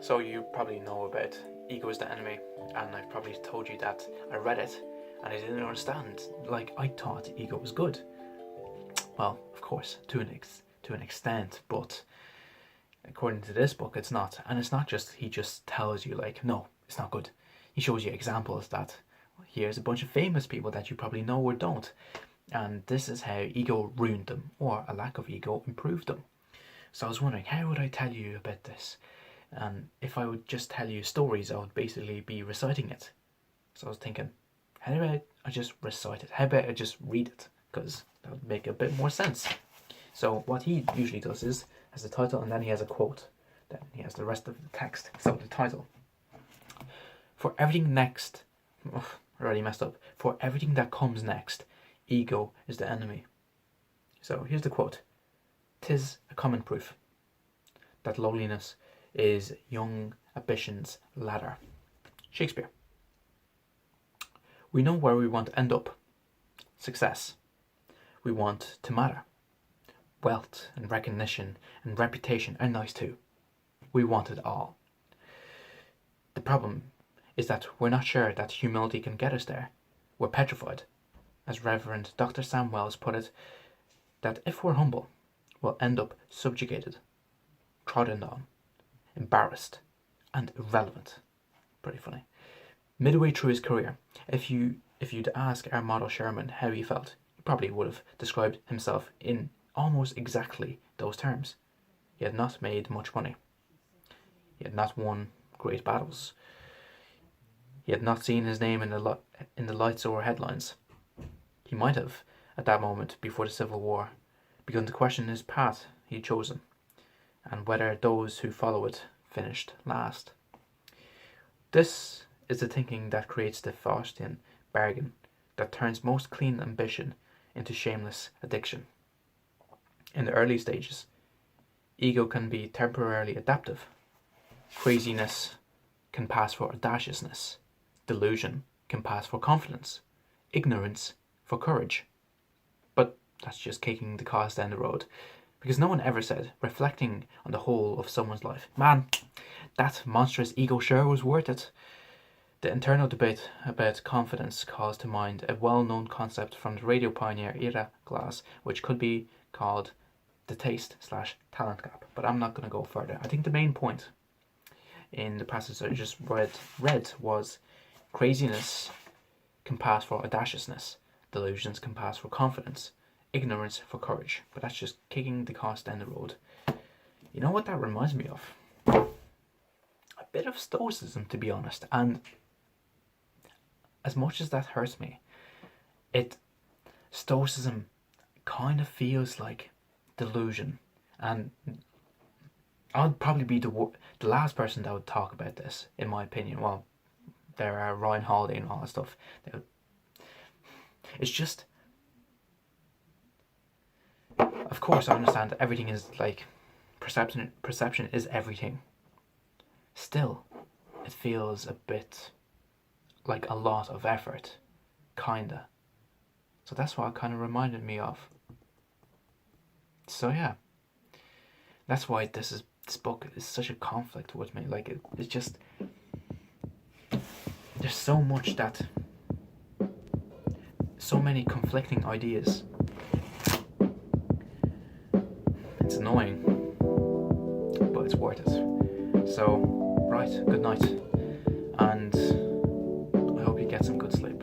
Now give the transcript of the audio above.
So you probably know about Ego is the Enemy, and I've probably told you that I read it and I didn't understand. Like, I thought ego was good. Well, of course, to an extent, but according to this book, it's not. And it's not just, he just tells you, like, no, it's not good. He shows you examples that, here's a bunch of famous people that you probably know or don't, and this is how ego ruined them, or a lack of ego improved them. So I was wondering, how would I tell you about this? And if I would just tell you stories, I would basically be reciting it. So I was thinking, how about I just recite it? How about I just read it? Because that would make a bit more sense. So what he usually does is, has the title and then he has a quote. Then he has the rest of the text. So the title. For everything next, I already messed up. For everything that comes next, ego is the enemy. So here's the quote. 'Tis a common proof that lowliness is young ambition's ladder. Shakespeare. We know where we want to end up. Success. We want to matter. Wealth and recognition and reputation are nice too. We want it all. The problem is that we're not sure that humility can get us there. We're petrified. As Reverend Dr. Sam Wells put it, that if we're humble, we'll end up subjugated, trodden on, embarrassed, and irrelevant. Pretty funny. Midway through his career, if you'd ask our model Sherman how he felt, he probably would have described himself in almost exactly those terms. He had not made much money. He had not won great battles. He had not seen his name in the lights or headlines. He might have, at that moment before the Civil War, begun to question his path he had chosen, and whether those who follow it finished last. This is the thinking that creates the Faustian bargain that turns most clean ambition into shameless addiction. In the early stages, ego can be temporarily adaptive. Craziness can pass for audaciousness. Delusion can pass for confidence. Ignorance for courage. But that's just kicking the cause down the road. Because no one ever said, reflecting on the whole of someone's life, man, that monstrous ego sure was worth it. The internal debate about confidence calls to mind a well-known concept from the radio pioneer era Glass, which could be called the taste/talent gap. But I'm not going to go further. I think the main point in the passage I just read was craziness can pass for audaciousness, delusions can pass for confidence, ignorance for courage. But that's just kicking the cost down the road. You know what that reminds me of? A bit of stoicism, to be honest. And as much as that hurts me, stoicism kind of feels like delusion. And I'd probably be the last person that would talk about this, in my opinion. Well, there are Ryan Holiday and all that stuff. It's just, of course I understand that everything is like, perception is everything. Still, it feels a bit like a lot of effort, kinda. So that's what it kind of reminded me of. So yeah, that's why this book is such a conflict with me. Like it's just, there's so much so many conflicting ideas. It's annoying, but it's worth it. So, right, good night, and I hope you get some good sleep.